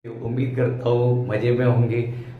उम्मीद करता हूँ मजे में होंगे।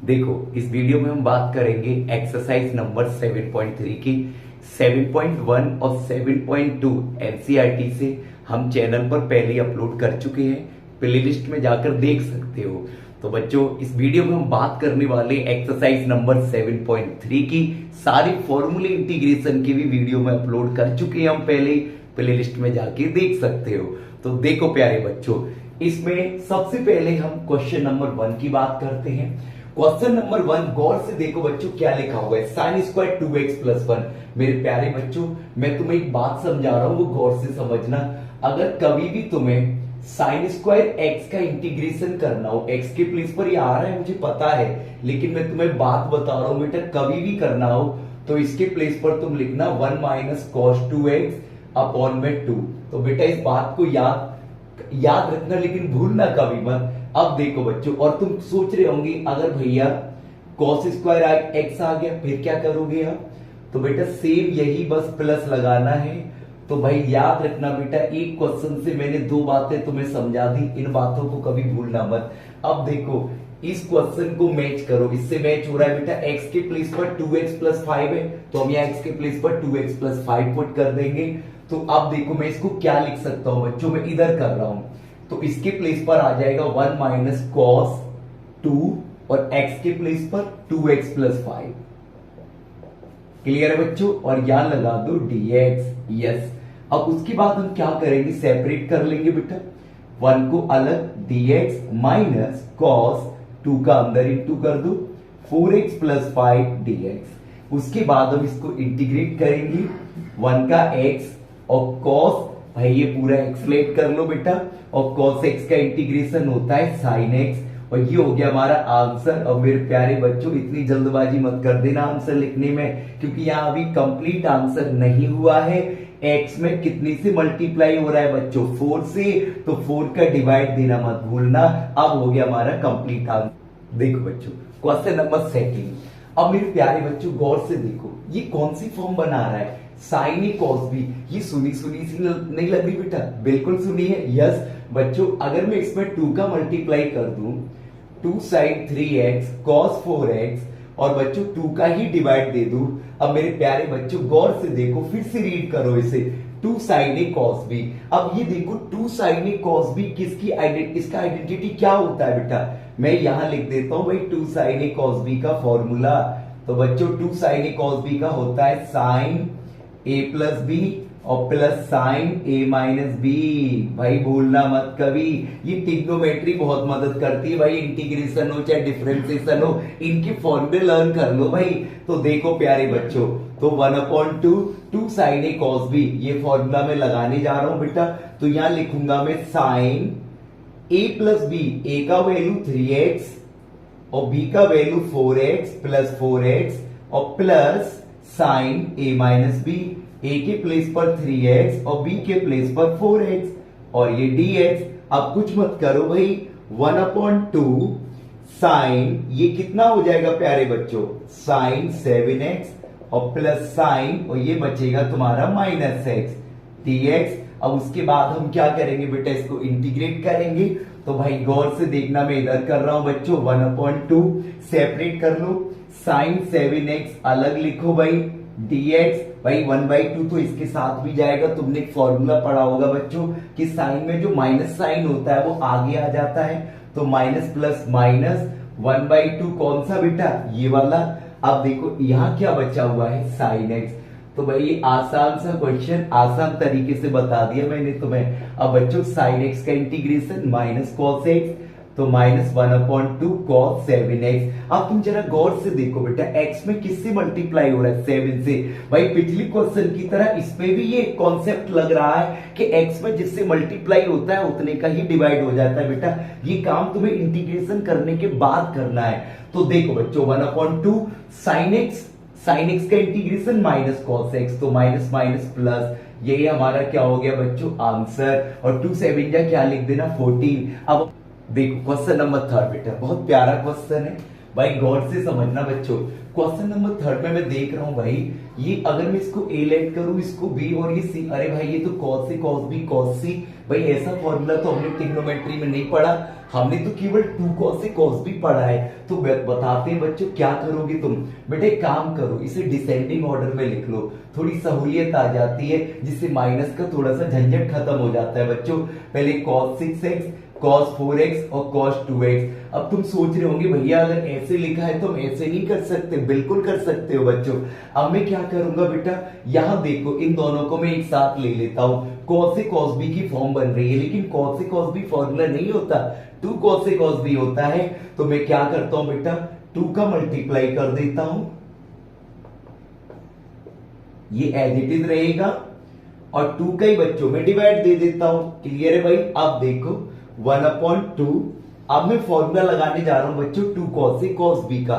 देखो, इस वीडियो में हम बात करेंगे एक्सरसाइज नंबर 7.3 की। 7.1 और 7.2 एनसीईआरटी से हम चैनल पर पहले ही अपलोड कर चुके हैं, प्लेलिस्ट में जाकर देख सकते हो। तो बच्चों, इस वीडियो में हम बात करने वाले एक्सरसाइज नंबर 7.3 की। सारी फॉर्मूले इंटीग्रेशन की भी वीडियो में अपलोड कर चुके हैं हम पहले ही, प्लेलिस्ट में जाके देख सकते हो। तो देखो प्यारे बच्चों, इसमें सबसे पहले हम क्वेश्चन नंबर 1 की बात करते हैं। क्वेश्चन नंबर 1 गौर से देखो बच्चों, क्या लिखा हुआ है, साइन स्क्वायर 2x प्लस 1। मेरे प्यारे बच्चों, मैं तुम्हें एक बात समझा रहा हूं, वो गौर से समझना। अगर कभी भी तुम्हें साइन स्क्वायर x का इंटीग्रेशन करना हो, x के प्लेस पर ये आ रहा है मुझे पता है, लेकिन मैं तुम्हें बात बता रहा हूं बेटा, कभी भी करना हो तो इसके प्लेस पर तुम लिखना 1 माइनस कॉस 2x अपॉन में 2। तो बेटा इस बात को याद रखना, लेकिन भूलना कभी मत। अब देखो बच्चों, और तुम सोच रहे होंगे अगर भैया कॉस स्क्वायर एक्स आ गया फिर क्या करोगे आप? तो बेटा सेम यही, बस प्लस लगाना है। तो भाई याद रखना बेटा, एक क्वेश्चन से मैंने दो बातें तुम्हें समझा दी, इन बातों को कभी भूलना मत। अब देखो, इस क्वेश्चन को मैच करो, इससे मैच हो रहा है बेटा, x के प्लेस पर 2x प्लस 5 है, तो हम यहाँ x के प्लेस पर 2x प्लस 5 पुट कर देंगे। तो अब देखो मैं इसको क्या लिख सकता हूं बच्चों, मैं इधर कर रहा हूं, तो इसके प्लेस पर आ जाएगा 1 माइनस कॉस 2 और x के प्लेस पर 2x प्लस 5। क्लियर है बच्चों? और यहां लगा दो dx। यस। अब उसके बाद हम क्या करेंगे, सेपरेट कर लेंगे बेटा, 1 को अलग, dx माइनस कॉस 2 का अंदर इंटू कर दो 4x प्लस 5 dx। उसके बाद हम इसको इंटीग्रेट करेंगे, 1 का x और cos, भाई ये पूरा एक्सलेट कर लो बेटा, और cos x का इंटीग्रेशन होता है sin x, और ये हो गया हमारा आंसर। और मेरे प्यारे बच्चों, इतनी जल्दबाजी मत कर देना आंसर लिखने में, क्योंकि यहाँ अभी कंप्लीट आंसर नहीं हुआ है। x में कितनी से मल्टीप्लाई हो रहा है बच्चों? 4 से, तो 4 का डिवाइड देना मत भूलना। अब हो गया हमारा कंप्लीट आंसर। देखो बच्चों, क्वेश्चन नंबर 2। अब मेरे प्यारे बच्चों गौर से देखो, ये कौन सी फॉर्म बना रहा है, साइन ए कॉस बी। ये सुनी सुनी सी नहीं लग रही बेटा? बिल्कुल सुनी है। यस बच्चों, अगर मैं इसमें 2 का मल्टीप्लाई कर दूं, 2 साइन 3x कॉस 4x, और बच्चों 2 का ही डिवाइड दे दूं। अब मेरे प्यारे बच्चों गौर से देखो, फिर से रीड करो इसे, 2 साइन ए कॉस बी। अब ये देखो 2 साइन ए कॉस बी किसकी इसका आइडेंटिटी क्या होता है बेटा? मैं यहां लिख देता हूं भाई, 2 साइन ए कॉस बी का फॉर्मूला। तो बच्चों 2 साइन ए कॉस बी का होता है साइन ए प्लस बी और प्लस साइन ए माइनस बी। भाई भूलना मत कभी, ये ट्रिग्नोमेट्री बहुत मदद करती है भाई, इंटीग्रेशन हो चाहे डिफरेंशिएशन हो, इनके फॉर्मूले लर्न कर लो भाई। तो देखो प्यारे बच्चों, तो 1/2 2 साइन ए कॉस बी, ये फॉर्मूला मैं लगाने जा रहा हूं बेटा। तो यहां लिखूंगा मैं साइन ए प्लस बी, ए का वैल्यू 3x और बी का वैल्यू 4x प्लस 4x, और प्लस साइन ए माइनस बी, ए के प्लेस पर 3x और बी के प्लेस पर 4x, और ये dx। अब कुछ मत करो भाई, 1/2 साइन, ये कितना हो जाएगा प्यारे बच्चों, साइन 7x और प्लस साइन, और ये बचेगा तुम्हारा माइनस x dx। अब उसके बाद हम क्या करेंगे बेटा, इसको इंटीग्रेट करेंगे। तो भाई गौर से देखना, मैं इधर कर रहा हूं बच्चों, 1/2 सेपरेट कर लो, साइन 7x अलग लिखो भाई, dx भाई 1/2 तो इसके साथ भी जाएगा। तुमने एक फॉर्मूला पढ़ा होगा बच्चों कि साइन में जो माइनस साइन होता है वो आगे आ जाता है, तो माइनस प्लस माइनस 1/2 कौन सा बेटा, ये वाला। अब देखो यहां क्या बचा हुआ है, साइन x। तो भाई आसान सा क्वेश्चन, आसान तरीके से बता दिया मैंने तुम्हें। अब बच्चों साइन x का इंटीग्रेशन माइनस कॉस x, तो माइनस 1/2 कॉस 7x। अब तुम जरा गौर से देखो बेटा, x में किससे मल्टीप्लाई हो रहा है, 7 से। भाई पिछली क्वेश्चन की तरह इसमें भी ये कॉन्सेप्ट लग रहा है कि x में जिससे मल्टीप्लाई होता है उतने का ही डिवाइड हो जाता है बेटा। ये काम तुम्हें इंटीग्रेशन करने के बाद करना है। तो देखो बच्चों 1/2 साइन x का इंटीग्रेशन माइनस कॉस x, तो माइनस माइनस प्लस, यही हमारा क्या हो गया बच्चों, आंसर। और 2 7 जा क्या लिख देना, 14। अब देखो क्वेश्चन नंबर 3 बेटा, बहुत प्यारा क्वेश्चन है। भाई गौर से समझना बच्चों, क्वेश्चन नंबर थर्ड में मैं देख रहा हूं भाई, ये अगर मैं इसको ए लेट करूं, इसको बी और ये सी, अरे भाई ये तो cos A cos B cos सी, भाई ऐसा फॉर्मूला तो हमने ट्रिग्नोमेट्री में नहीं पढ़ा, हमने तो केवल 2 कॉस ए कॉस बी पढ़ा है। तो बताते हैं बच्चों क्या करोगे तुम, बेटे काम करो, इसे डिसेंडिंग ऑर्डर में लिख लो, थोड़ी सहूलियत आ जाती है, जिससे माइनस का थोड़ा सा झंझट खत्म हो जाता है बच्चों। पहले cos 6x cos 4x और cos 2x। अब तुम सोच रहे होंगे भैया अगर ऐसे लिखा है तो हम ऐसे नहीं कर सकते, बिल्कुल कर सकते हो बच्चों। अब मैं क्या करूंगा बेटा, यहां देखो इन दोनों को मैं एक साथ ले लेता हूं, cos a cos b की फॉर्म बन रही है, लेकिन cos a cos b formula नहीं होता, 2 cos a cos b होता है। तो मैं क्या करता हूं बेटा, 2 का मल्टीप्लाई कर देता हूं, ये एज इट इज रहेगा, और 2 का ही बच्चों में डिवाइड दे देता हूं। क्लियर है भाई। अब देखो 1/2, अब मैं फॉर्मूला लगाने जा रहा हूं बच्चों 2 cos a cos b का।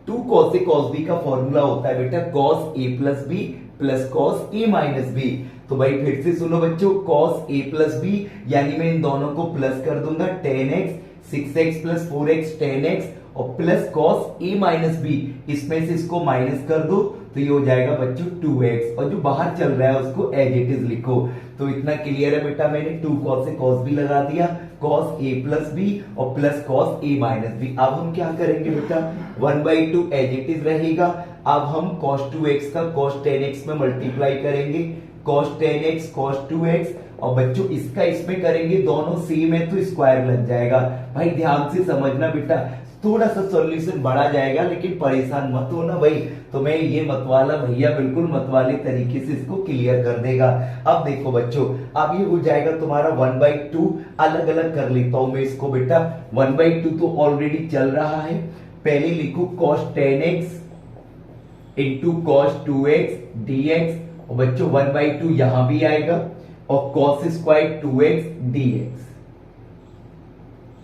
2 cos a cos b का फॉर्मूला होता है बेटा cos a plus b plus cos a minus b। तो भाई फिर से सुनो बच्चों, cos a plus b यानी मैं इन दोनों को प्लस कर दूंगा, 10x 6x plus 4x 10x और plus cos a minus b, इसमें से इसको माइनस कर दो तो ये हो जाएगा बच्चों 2x, और जो बाहर चल रहा है उसको एज इट इज लिखो। तो इतना क्लियर है बेटा, मैंने 2 cos a cos b लगा दिया, cos a plus b और plus cos a minus b। अब हम क्या करेंगे बेटा, 1/2 एज इट इज रहेगा। अब हम cos 2x का cos 10x में मल्टीप्लाई करेंगे, cos 10x cos 2x, और बच्चों इसका इसमें करेंगे, दोनों सेम है तो स्क्वायर लग जाएगा। भाई ध्यान से समझना बेटा, थोड़ा सा सॉल्यूशन बढ़ा जाएगा लेकिन परेशान मत होना भाई। तो मैं ये मतवाला भैया बिल्कुल मतवाले तरीके से इसको क्लियर कर देगा। अब देखो बच्चों, अब ये हो जाएगा तुम्हारा 1/2, अलग अलग कर लेता हूं मैं इसको बेटा। 1/2 तो ऑलरेडी चल रहा है, पहले लिखो cos 10x into cos 2x dx, और बच्चों 1/2 यहां भी आएगा, और cos स्क्वायर 2x dx,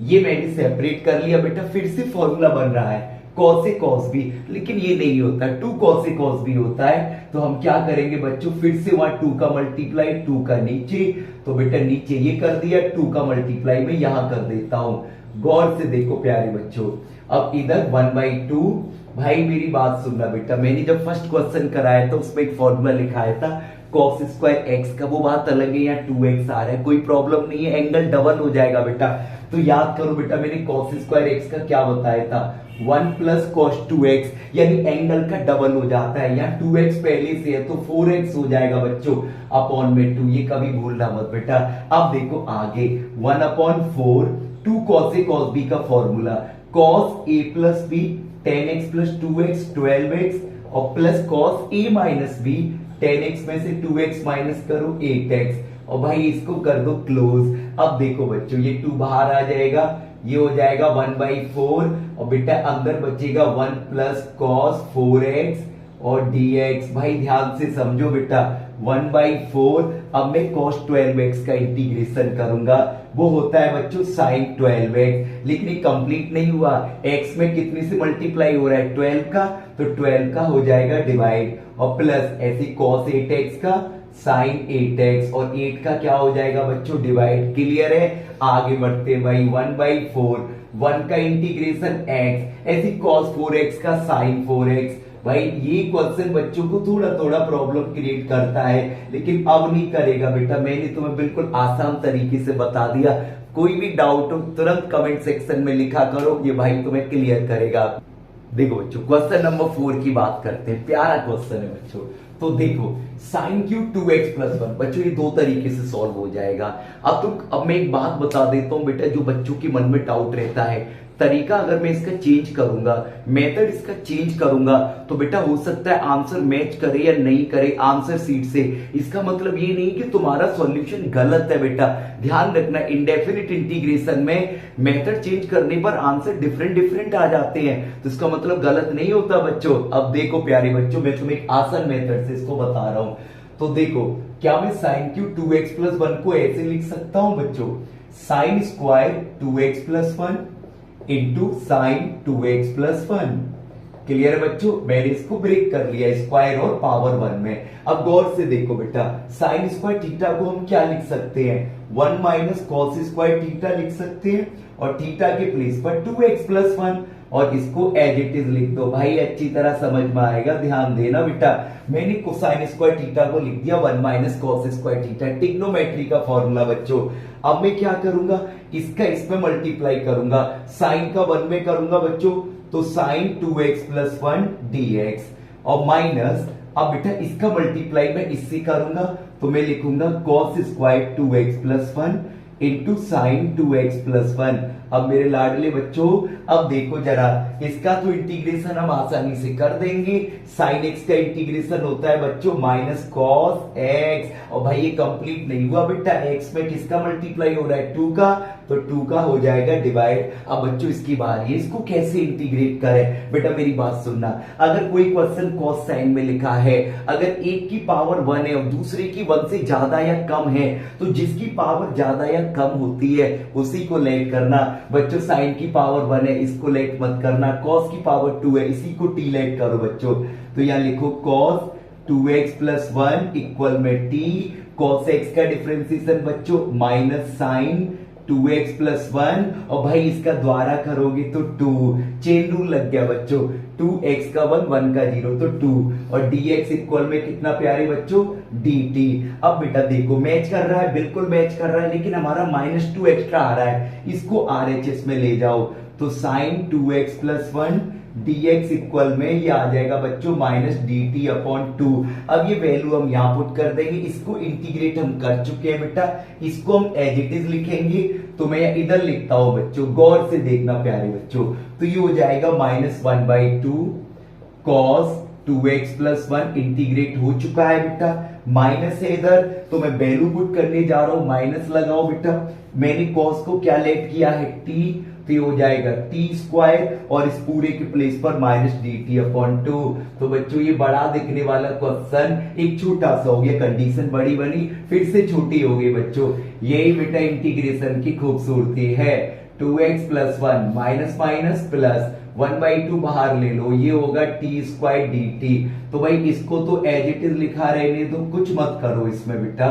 ये मैंने सेपरेट कर लिया बेटा। फिर से फॉर्मूला बन रहा है cos a cos b, लेकिन ये नहीं होता, 2 cos a cos b होता है। तो हम क्या करेंगे बच्चों, फिर से वहां 2 का मल्टीप्लाई, 2 का नीचे, तो बेटा नीचे ये कर दिया, 2 का मल्टीप्लाई में यहां कर देता हूं। गौर से देखो प्यारे बच्चों, अब इधर 1/2, भाई मेरी बात सुनना बेटा, मैंने जब फर्स्ट क्वेश्चन कराया था उसमें एक फॉर्मूला लिखाया था cos स्क्वायर x का, वो बात अलग है, यहाँ 2x आ रहा है, कोई प्रॉब्लम नहीं है, एंगल डबल हो जाएगा बेटा। तो याद करो बेटा, मैंने cos स्क्वायर x का क्या बताया था, 1 प्लस cos 2x, यानी एंगल का डबल हो जाता है, यहाँ 2x पहले से है तो 4x हो जाएगा बच्चों, अपॉन में 2, ये कभी भूलना मत बेटा। अब देखो आगे 1/4, 2 cos a cos b का formula, cos a plus b 10x plus 2x 12x, और plus cos a minus b 10x में से 2x माइनस करो 8x, और भाई इसको कर दो क्लोज। अब देखो बच्चों, ये 2 बाहर आ जाएगा, ये हो जाएगा 1/4, और बेटा अंदर बचेगा 1 प्लस cos 4x और dx। भाई ध्यान से समझो बेटा, 1/4, अब मैं cos 12x का इंटीग्रेशन करूंगा, वो होता है बच्चों sin 12x, लेकिन ये कंप्लीट नहीं हुआ, x में कितने से मल्टीप्लाई हो रहा है, 12 का, तो 12 का हो जाएगा डिवाइड, और प्लस ऐसे cos 8x का sin 8x, और 8 का क्या हो जाएगा बच्चों, डिवाइड। क्लियर है, आगे बढ़ते हैं भाई, 1/4, 1 का इंटीग्रेशन x, ऐसे cos 4x का sin 4x। भाई ये क्वेश्चन बच्चों को थोड़ा थोड़ा प्रॉब्लम क्रिएट करता है, लेकिन अब नहीं करेगा बेटा, मैंने तुम्हें बिल्कुल आसान तरीके से बता दिया। कोई भी डाउट हो तुरंत कमेंट सेक्शन में लिखा करो, ये भाई तुम्हें क्लियर करेगा। देखो बच्चों, क्वेश्चन नंबर 4 की बात करते हैं, प्यारा क्वेश्चन है बच्चों। तो देखो sin क्यूब 2x प्लस 1, बच्चों ये 2 तरीके से सॉल्व हो जाएगा। अब मैं एक बात बता देता हूं बेटा, जो बच्चों के मन में डाउट रहता है, तरीका अगर मैं इसका चेंज करूंगा, मेथड इसका चेंज करूंगा, तो बेटा हो सकता है आंसर मैच करे या नहीं करे आंसर शीट से। इसका मतलब ये नहीं कि तुम्हारा सॉल्यूशन गलत है बेटा, ध्यान रखना, इंडेफिनिट इंटीग्रेशन में मेथड चेंज करने पर आंसर डिफरेंट आ जाते हैं, तो इसका मतलब गलत नहीं होता बच्चों। अब देखो प्यारे बच्चों, मैं तुम्हें एक आसान मेथड से इसको बता रहा हूं। तो देखो, क्या मैं sin क्यूब 2x प्लस 1 को ऐसे लिख सकता हूं बच्चों, sin square 2x plus 1 into sine 2x plus 1। Clear है बच्चों, मैंने इसको ब्रेक कर लिया स्क्वायर और पावर 1 में। अब गौर से देखो बेटा, साइन स्क्वायर थीटा को हम क्या लिख सकते हैं, 1 माइनस कॉस स्क्वायर थीटा लिख सकते हैं और थीटा के प्लेस पर 2x+1 और इसको एज इट इज लिख दो। भाई अच्छी तरह समझ में आएगा, ध्यान देना बेटा। मैंने कोसाइन स्क्वायर थीटा को लिख दिया 1 minus cos square theta, trigonometry का फॉर्मूला बच्चों। अब मैं क्या करूंगा, इसका इसमें मल्टीप्लाई करूंगा, साइन का 1 में करूंगा बच्चों, तो साइन 2x+1 dx और माइनस, अब बेटा इसका मल्टीप्लाई मैं इससे करूंगा तो मैं लिखूंगा cos square 2x+1 into sine 2x+1। अब मेरे लाडले बच्चों, अब देखो जरा, इसका तो इंटीग्रेशन हम आसानी से कर देंगे। साइन x का इंटीग्रेशन होता है बच्चों माइनस कॉस x, और भाई ये कंप्लीट नहीं हुआ बेटा, x में किसका मल्टीप्लाई हो रहा है, 2 का, तो 2 का हो जाएगा डिवाइड। अब बच्चों इसकी बारी है, इसको कैसे इंटीग्रेट करें। बेटा मेरी बात सुनना, अगर कोई क्वेश्चन कॉस साइन में लिखा है, अगर एक की पावर 1 है और दूसरे की 1 से ज्यादा या कम है, तो जिसकी पावर ज्यादा या कम होती है उसी को लेट करना। बच्चों साइन की पावर 1 है, इसको लेट मत करना, कॉस की पावर 2 है, इसी को टी लेट करो बच्चों। तो यहां लिखो कॉस 2x+1 इक्वल में टी, कॉस x का डिफरेंशिएशन बच्चों माइनस साइन 2x+1, और भाई इसका द्वारा करोगे तो 2, चेन रूल लग गया बच्चों, 2x का 1 1 का 0 तो 2, और dx इक्वल में कितना प्यारे बच्चों dt। अब बेटा देखो मैच कर रहा है, बिल्कुल मैच कर रहा है, लेकिन हमारा -2 एक्स्ट्रा आ रहा है, इसको RHS में ले जाओ, तो साइन 2x+1 dx इक्वल में ये आ जाएगा बच्चों माइनस dt/2। अब ये वैल्यू हम यहां पुट कर देंगे, इसको इंटीग्रेट हम कर चुके हैं बेटा, इसको हम एज इट इज लिखेंगे। तो मैं इधर लिखता हूं बच्चों, गौर से देखना प्यारे बच्चों, तो ये हो जाएगा -1/2 cos 2x+1 इंटीग्रेट हो चुका है बेटा, माइनस है इधर, तो मैं वैल्यू पुट करने जा रहा हूं, माइनस लगाओ बेटा। मैंने cos को क्या लेट किया है, t, तो ये हो जाएगा t² और इस पूरे के प्लेस पर -dt/2। तो बच्चों ये बड़ा दिखने वाला क्वेश्चन एक छोटा सा हो गया, कंडीशन बड़ी बनी फिर से छोटी हो गई बच्चों। यही बेटा इंटीग्रेशन की खूबसूरती है। 2x+1 माइनस माइनस प्लस 1/2 बाहर ले लो, ये होगा t² dt। तो भाई इसको तो एज इट इज लिखा रहने दो, कुछ मत करो इसमें बेटा।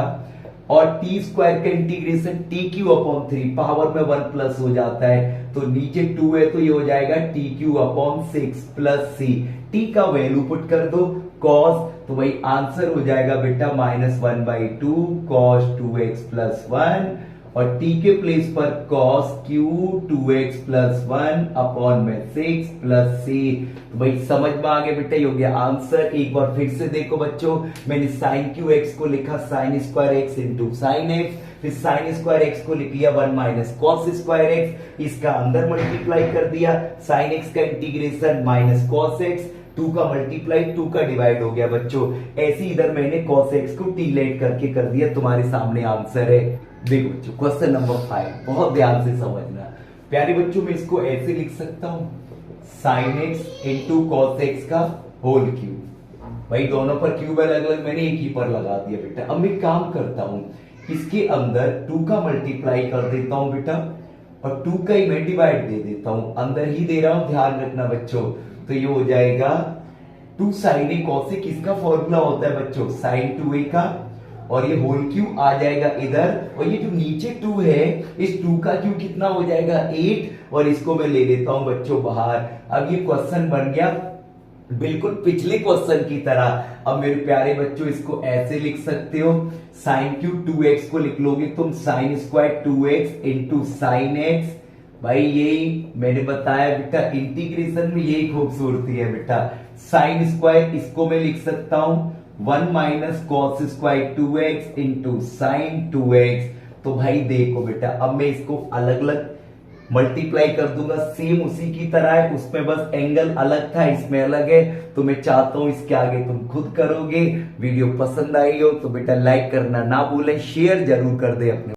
और t² का इंटीग्रेशन t³/3, पावर में 1 प्लस हो जाता है, तो नीचे 2 है तो ये हो जाएगा t³/6 प्लस c। t का वैल्यू पुट कर दो cos, तो भाई आंसर हो जाएगा बेटा -1/2 cos 2x+1, और t के प्लेस पर cos q 2x+1 अपॉन में 6 प्लस c। तो भाई समझ में आ गया बेटा, ये हो गया आंसर। एक बार फिर से देखो बच्चों, मैंने sin qx को लिखा sin² x into sine x, फिर sin² x को लिख लिया 1 माइनस cos² x, इसका अंदर मल्टीप्लाई कर दिया, sin x का इंटीग्रेशन माइनस cos x, 2 का मल्टीप्लाई 2 का डिवाइड हो गया बच्चों। ऐसे इधर मैंने cos x को टी लेट करके कर दिया, तुम्हारे सामने आंसर है। देखो बच्चों क्वेश्चन नंबर 5, बहुत ध्यान से समझना प्यारे बच्चों। मैं इसको ऐसे लिख सकता हूं, sin x into cos x का होल क्यूब। भाई दोनों पर क्यूब अलग अलग, मैंने एक ही पर लगा दिया बेटा। अब मैं काम करता हूं, इसके अंदर 2 का मल्टीप्लाई कर देता हूं बेटा, और 2 का ही मैं डिवाइड दे देता हूं, अंदर ही दे रहा हूं, ध्यान रखना बच्चों। तो ये हो जाएगा 2 sin a cos a, किसका फॉर्मूला होता है बच्चों, sin 2a का, और ये होल क्यूब आ जाएगा इधर, और ये जो नीचे 2 है, इस 2 का क्यूब कितना हो जाएगा 8, और इसको मैं ले लेता हूं बच्चों बाहर। अब ये क्वेश्चन बन गया बिल्कुल पिछले क्वेश्चन की तरह। अब मेरे प्यारे बच्चों इसको ऐसे लिख सकते हो, sin क्यूब 2x को लिख लोगे तुम sin² 2x into sine x। भाई यही मैंने बताया बेटा, इंटीग्रेशन में यही खूबसूरती है बेटा। sin² इसको मैं लिख सकता हूं 1 minus cos² 2x into sine 2x। तो भाई देखो बेटा, अब मैं इसको अलग अलग मल्टीप्लाई कर दूंगा, सेम उसी की तरह है, उसमें बस एंगल अलग था, इसमें अलग है। तो मैं चाहता हूं इसके आगे तुम खुद करोगे। वीडियो पसंद आई हो तो बेटा लाइक करना ना भूलें, शेयर जरूर कर दे अपने